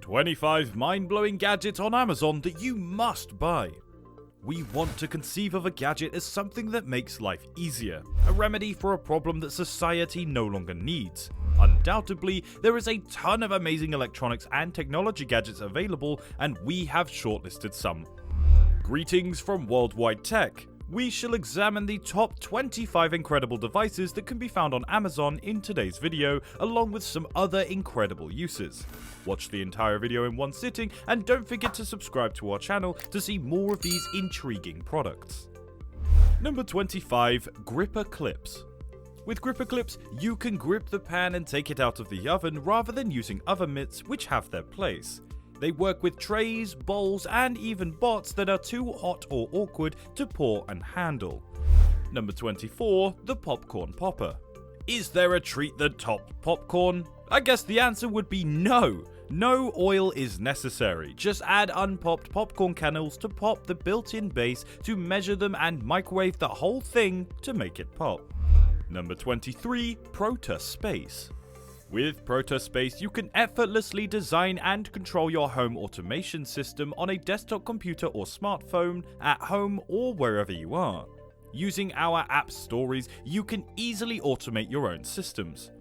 25 mind-blowing gadgets on Amazon that you must buy. We want to conceive of a gadget as something that makes life easier, a remedy for a problem that society no longer needs. Undoubtedly, there is a ton of amazing electronics and technology gadgets available, and we have shortlisted some. Greetings from Worldwide Tech. We shall examine the top 25 incredible devices that can be found on Amazon in today's video, along with some other incredible uses. Watch the entire video in one sitting, and don't forget to subscribe to our channel to see more of these intriguing products. Number 25. Gripper Clips. With gripper clips, you can grip the pan and take it out of the oven rather than using oven mitts, which have their place. They work with trays, bowls, and even pots that are too hot or awkward to pour and handle. Number 24. The Popcorn Popper. Is there a treat that tops popcorn? I guess the answer would be no. No oil is necessary. Just add unpopped popcorn kernels to pop the built-in base to measure them and microwave the whole thing to make it pop. Number 23. ProtaSpace. With ProtaSpace, you can effortlessly design and control your home automation system on a desktop computer or smartphone, at home or wherever you are. Using our app stories, you can easily automate your own systems.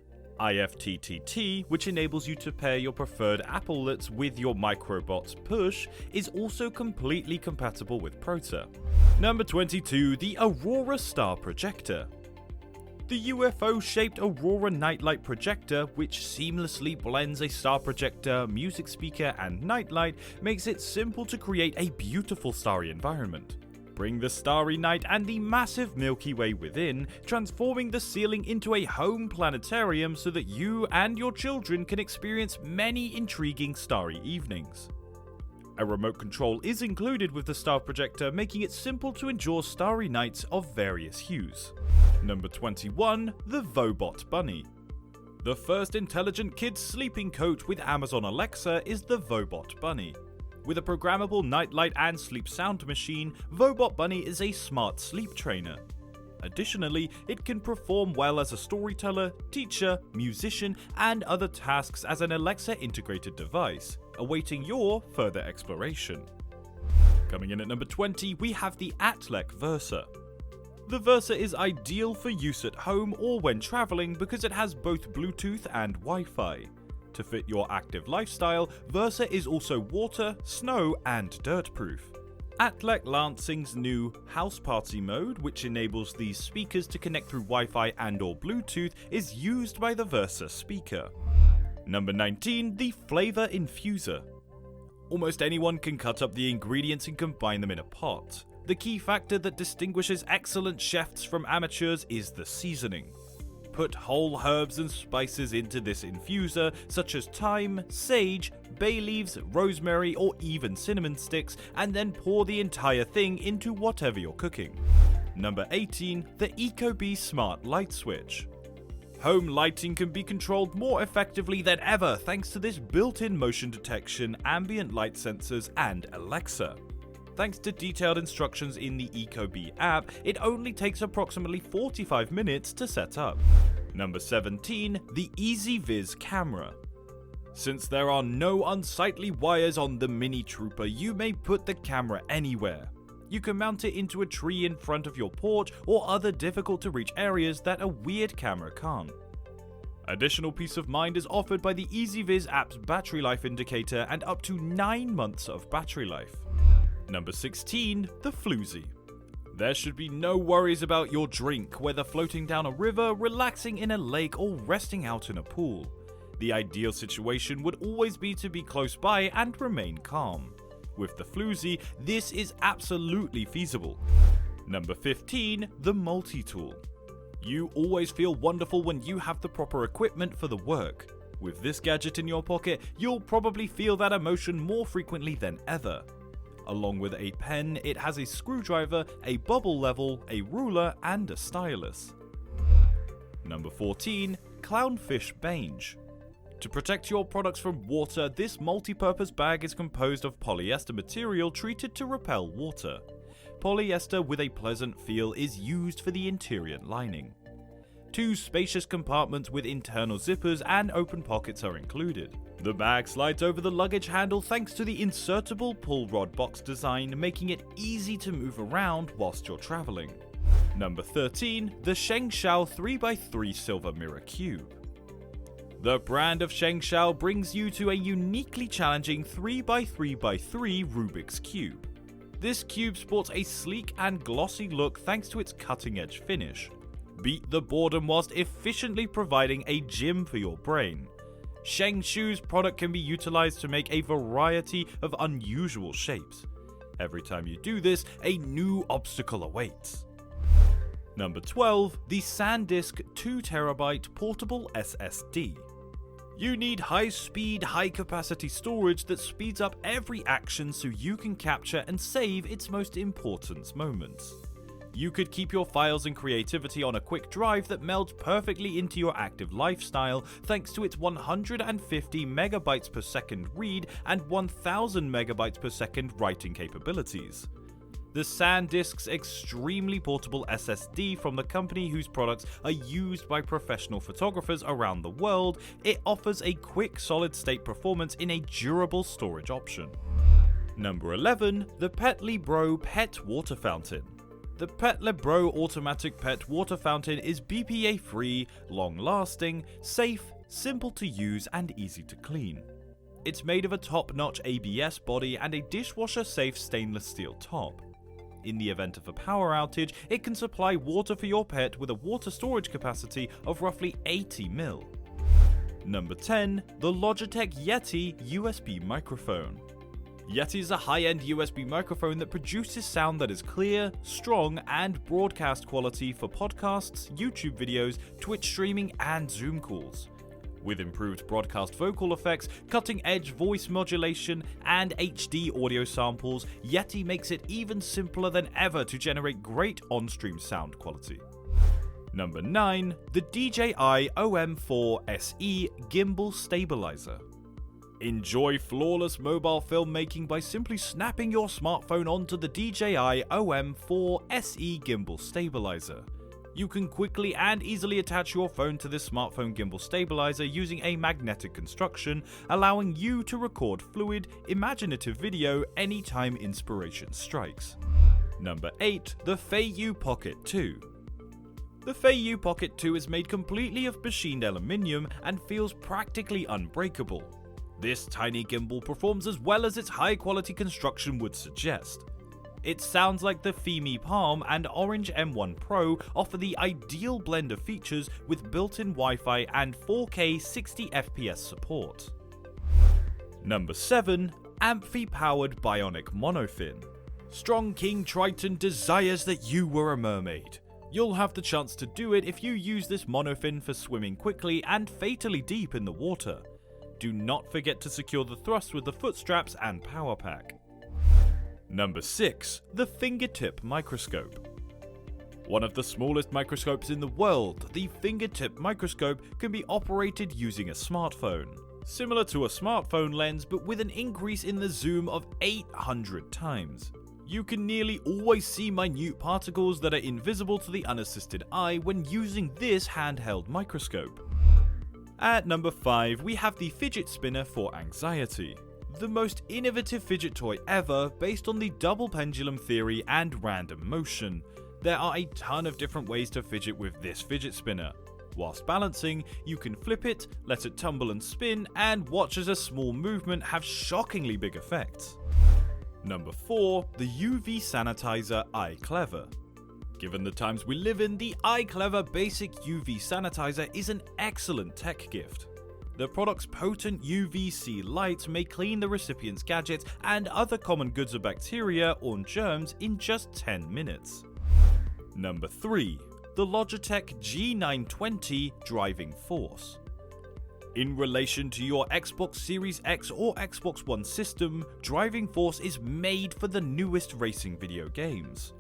IFTTT, which enables you to pair your preferred applets with your Microbots push, is also completely compatible with Prota. Number 22. The Aurora Star Projector. The UFO-shaped Aurora Nightlight Projector, which seamlessly blends a star projector, music speaker, and nightlight, makes it simple to create a beautiful starry environment. Bring the starry night and the massive Milky Way within, transforming the ceiling into a home planetarium so that you and your children can experience many intriguing starry evenings. A remote control is included with the star projector, making it simple to enjoy starry nights of various hues. Number 21. The Vobot Bunny. The first intelligent kids sleeping coat with Amazon Alexa is the Vobot Bunny. With a programmable nightlight and sleep sound machine, Vobot Bunny is a smart sleep trainer. Additionally, it can perform well as a storyteller, teacher, musician, and other tasks as an Alexa integrated device, awaiting your further exploration. Coming in at number 20, we have the Atlec Versa. The Versa is ideal for use at home or when traveling because it has both Bluetooth and Wi-Fi. To fit your active lifestyle, Versa is also water, snow, and dirt-proof. Atlec Lansing's new House Party mode, which enables these speakers to connect through Wi-Fi and/or Bluetooth, is used by the Versa speaker. Number 19. The Flavor Infuser. Almost anyone can cut up the ingredients and combine them in a pot. The key factor that distinguishes excellent chefs from amateurs is the seasoning. Put whole herbs and spices into this infuser, such as thyme, sage, bay leaves, rosemary, or even cinnamon sticks, and then pour the entire thing into whatever you're cooking. Number 18. The Ecobee Smart Light Switch. Home lighting can be controlled more effectively than ever thanks to this built-in motion detection, ambient light sensors, and Alexa. Thanks to detailed instructions in the Ecobee app, it only takes approximately 45 minutes to set up. Number 17. The EasyViz Camera. Since there are no unsightly wires on the Mini Trooper, you may put the camera anywhere. You can mount it into a tree in front of your porch or other difficult to reach areas that a weird camera can't. Additional peace of mind is offered by the EasyViz app's battery life indicator and up to 9 months of battery life. Number 16. The Floozy. There should be no worries about your drink, whether floating down a river, relaxing in a lake, or resting out in a pool. The ideal situation would always be to be close by and remain calm. With the Floozy, this is absolutely feasible. Number 15. The Multi-Tool. You always feel wonderful when you have the proper equipment for the work. With this gadget in your pocket, you'll probably feel that emotion more frequently than ever. Along with a pen, it has a screwdriver, a bubble level, a ruler, and a stylus. Number 14. Clownfish Bange. To protect your products from water, this multi-purpose bag is composed of polyester material treated to repel water. Polyester with a pleasant feel is used for the interior lining. 2 spacious compartments with internal zippers and open pockets are included. The bag slides over the luggage handle thanks to the insertable pull rod box design, making it easy to move around whilst you're traveling. Number 13, the ShengShou 3x3 Silver Mirror Cube. The brand of ShengShou brings you to a uniquely challenging 3x3x3 Rubik's Cube. This cube sports a sleek and glossy look thanks to its cutting-edge finish. Beat the boredom whilst efficiently providing a gym for your brain. ShengShou's product can be utilized to make a variety of unusual shapes. Every time you do this, a new obstacle awaits. Number 12, the SanDisk 2TB Portable SSD. You need high-speed, high-capacity storage that speeds up every action so you can capture and save its most important moments. You could keep your files and creativity on a quick drive that melds perfectly into your active lifestyle thanks to its 150 megabytes per second read and 1000 megabytes per second writing capabilities. The SanDisk's extremely portable SSD from the company whose products are used by professional photographers around the world, it offers a quick solid-state performance in a durable storage option. Number 11, the PetLibro Pet Water Fountain. The PetLibro Automatic Pet Water Fountain is BPA-free, long-lasting, safe, simple to use, and easy to clean. It's made of a top-notch ABS body and a dishwasher-safe stainless steel top. In the event of a power outage, it can supply water for your pet with a water storage capacity of roughly 80 ml. Number 10, the Logitech Yeti USB Microphone. Yeti is a high-end USB microphone that produces sound that is clear, strong, and broadcast quality for podcasts, YouTube videos, Twitch streaming, and Zoom calls. With improved broadcast vocal effects, cutting-edge voice modulation, and HD audio samples, Yeti makes it even simpler than ever to generate great on-stream sound quality. Number 9, the DJI OM4 SE Gimbal Stabilizer. Enjoy flawless mobile filmmaking by simply snapping your smartphone onto the DJI OM4 SE Gimbal Stabilizer. You can quickly and easily attach your phone to this smartphone gimbal stabilizer using a magnetic construction, allowing you to record fluid, imaginative video anytime inspiration strikes. Number 8, the Feiyu Pocket 2. The Feiyu Pocket 2 is made completely of machined aluminium and feels practically unbreakable. This tiny gimbal performs as well as its high-quality construction would suggest. It sounds like the Fimi Palm and Orange M1 Pro offer the ideal blend of features with built-in Wi-Fi and 4K 60fps support. Number 7, Amphy-powered Bionic Monofin. Strong King Triton desires that you were a mermaid. You'll have the chance to do it if you use this monofin for swimming quickly and fatally deep in the water. Do not forget to secure the thrust with the foot straps and power pack. Number 6, the Fingertip Microscope. One of the smallest microscopes in the world, the Fingertip Microscope can be operated using a smartphone. Similar to a smartphone lens, but with an increase in the zoom of 800 times. You can nearly always see minute particles that are invisible to the unassisted eye when using this handheld microscope. At number 5, we have the Fidget Spinner for Anxiety. The most innovative fidget toy ever, based on the double pendulum theory and random motion. There are a ton of different ways to fidget with this fidget spinner. Whilst balancing, you can flip it, let it tumble and spin, and watch as a small movement have shockingly big effects. Number 4, the UV Sanitizer iClever. Given the times we live in, the iClever Basic UV Sanitizer is an excellent tech gift. The product's potent UVC light may clean the recipient's gadgets and other common goods of bacteria or germs in just 10 minutes. Number 3, the Logitech G920 Driving Force. In relation to your Xbox Series X or Xbox One system, Driving Force is made for the newest racing video games.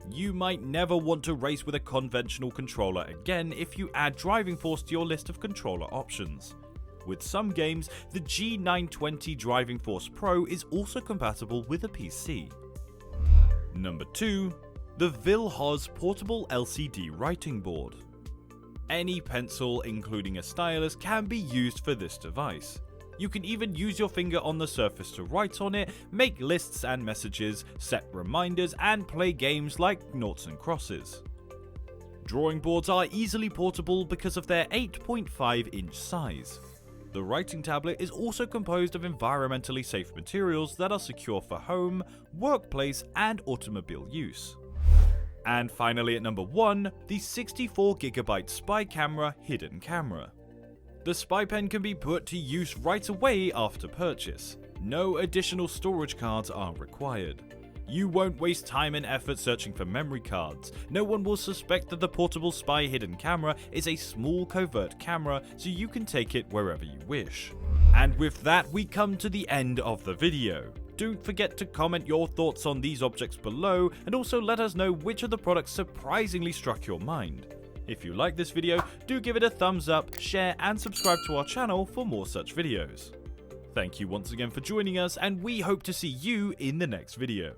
You might never want to race with a conventional controller again if you add Driving Force to your list of controller options. With some games, the G920 Driving Force Pro is also compatible with a PC. Number 2, the Vilhoz Portable LCD Writing Board. Any pencil, including a stylus, can be used for this device. You can even use your finger on the surface to write on it, make lists and messages, set reminders, and play games like Noughts and Crosses. Drawing boards are easily portable because of their 8.5-inch size. The writing tablet is also composed of environmentally safe materials that are secure for home, workplace, and automobile use. And finally at number 1, the 64GB Spy Camera Hidden Camera. The Spy Pen can be put to use right away after purchase. No additional storage cards are required. You won't waste time and effort searching for memory cards. No one will suspect that the portable Spy Hidden Camera is a small covert camera, so you can take it wherever you wish. And with that, we come to the end of the video. Don't forget to comment your thoughts on these objects below, and also let us know which of the products surprisingly struck your mind. If you like this video, do give it a thumbs up, share, and subscribe to our channel for more such videos. Thank you once again for joining us, and we hope to see you in the next video.